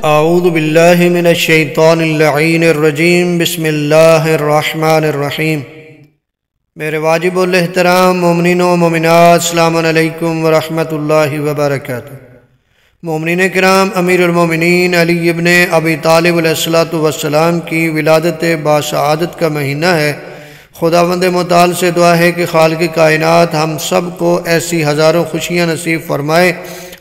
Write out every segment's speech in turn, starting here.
اعوذ باللہ من الشیطان اللعین الرجیم بسم اللہ الرحمن الرحیم۔ میرے واجب الاحترام مومنین و مومنات، السلام علیکم ورحمۃ اللہ وبرکاتہ۔ مومنین کرام، امیر المومنین علی ابن ابی طالب علیہ السلام کی ولادت باسعادت کا مہینہ ہے۔ خداوند متعال سے دعا ہے کہ خالق کائنات ہم سب کو ایسی ہزاروں خوشیاں نصیب فرمائے،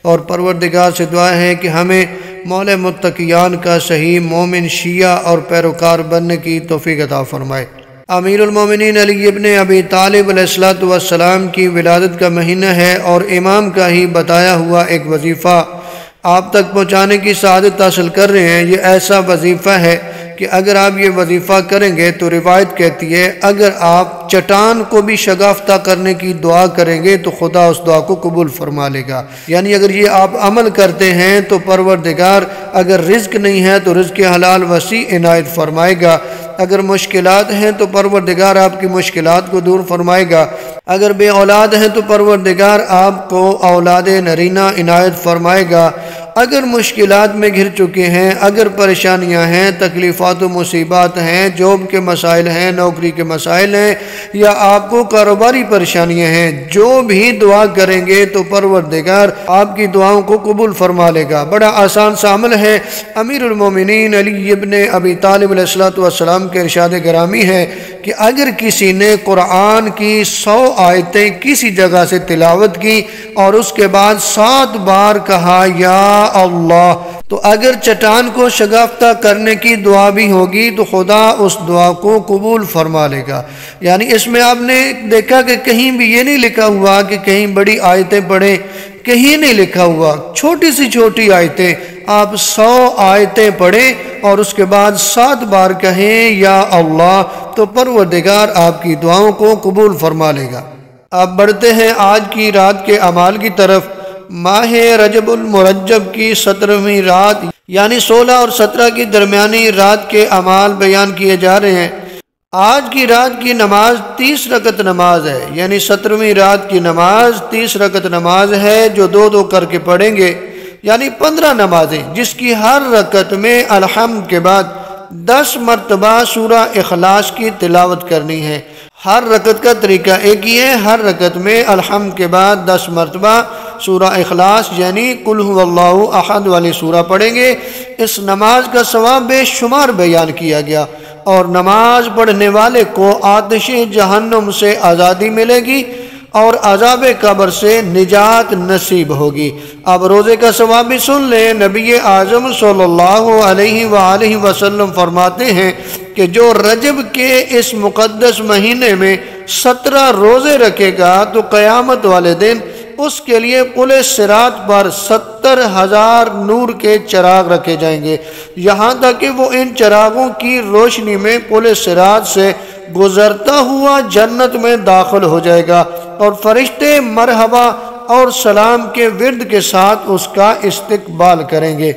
اور پروردگار سے دعا ہے کہ ہمیں مولا متقیان کا صحیح مومن شیعہ اور پیروکار بننے کی توفیق عطا فرمائے۔ امیر المومنین علی ابن ابی طالب علیہ السلام کی ولادت کا مہینہ ہے، اور امام کا ہی بتایا ہوا ایک وظیفہ آپ تک پہنچانے کی سعادت حاصل کر رہے ہیں۔ یہ ایسا وظیفہ ہے کہ اگر آپ یہ وظیفہ کریں گے تو روایت کہتی ہے اگر آپ چٹان کو بھی شگافتہ کرنے کی دعا کریں گے تو خدا اس دعا کو قبول فرما لے گا۔ یعنی اگر یہ آپ عمل کرتے ہیں تو پروردگار اگر رزق نہیں ہے تو رزق حلال وسیع عنایت فرمائے گا، اگر مشکلات ہیں تو پروردگار آپ کی مشکلات کو دور فرمائے گا، اگر بے اولاد ہیں تو پروردگار آپ کو اولاد نرینہ عنایت فرمائے گا، اگر مشکلات میں گھر چکے ہیں، اگر پریشانیاں ہیں، تکلیفات و مصیبات ہیں، جاب کے مسائل ہیں، نوکری کے مسائل ہیں، یا آپ کو کاروباری پریشانیاں ہیں، جو بھی دعا کریں گے تو پروردگار آپ کی دعاؤں کو قبول فرما لے گا۔ بڑا آسان سا عمل ہے۔ امیر المومنین علی ابن ابی طالب علیہ السلام کے ارشاد گرامی ہے کہ اگر کسی نے قرآن کی 100 آیتیں کسی جگہ سے تلاوت کی اور اس کے بعد 7 بار کہا یا اللہ، تو اگر چٹان کو شگافتہ کرنے کی دعا بھی ہوگی تو خدا اس دعا کو قبول فرما لے گا۔ یعنی اس میں آپ نے دیکھا کہ کہیں بھی یہ نہیں لکھا ہوا کہ کہیں بڑی آیتیں پڑھیں، کہیں نہیں لکھا ہوا، چھوٹی سی چھوٹی آیتیں، آپ 100 آیتیں پڑھیں اور اس کے بعد 7 بار کہیں یا اللہ، تو پروردگار آپ کی دعاؤں کو قبول فرما لے گا۔ اب بڑھتے ہیں آج کی رات کے اعمال کی طرف۔ ماہ رجب المرجب کی 17ویں رات یعنی 16 اور 17 کی درمیانی رات کے اعمال بیان کیے جا رہے ہیں۔ آج کی رات کی نماز 30 رکعت نماز ہے، یعنی 17ویں رات کی نماز 30 رکعت نماز ہے جو 2 کر کے پڑھیں گے، یعنی 15 نمازیں، جس کی ہر رکعت میں الحمد کے بعد 10 مرتبہ سورہ اخلاص کی تلاوت کرنی ہے۔ ہر رکعت کا طریقہ ایک ہی ہے، ہر رکعت میں الحمد کے بعد 10 مرتبہ سورہ اخلاص یعنی قل هو اللہ احد والی سورہ پڑھیں گے۔ اس نماز کا ثواب بے شمار بیان کیا گیا، اور نماز پڑھنے والے کو آتش جہنم سے آزادی ملے گی اور عذاب قبر سے نجات نصیب ہوگی۔ اب روزے کا ثواب بھی سن لیں۔ نبی اعظم صلی اللہ علیہ وآلہ وسلم فرماتے ہیں کہ جو رجب کے اس مقدس مہینے میں 17 روزے رکھے گا تو قیامت والے دن اس کے لیے پل صراط پر 70,000 نور کے چراغ رکھے جائیں گے، یہاں تک کہ وہ ان چراغوں کی روشنی میں پل صراط سے گزرتا ہوا جنت میں داخل ہو جائے گا، اور فرشتے مرحبا اور سلام کے ورد کے ساتھ اس کا استقبال کریں گے۔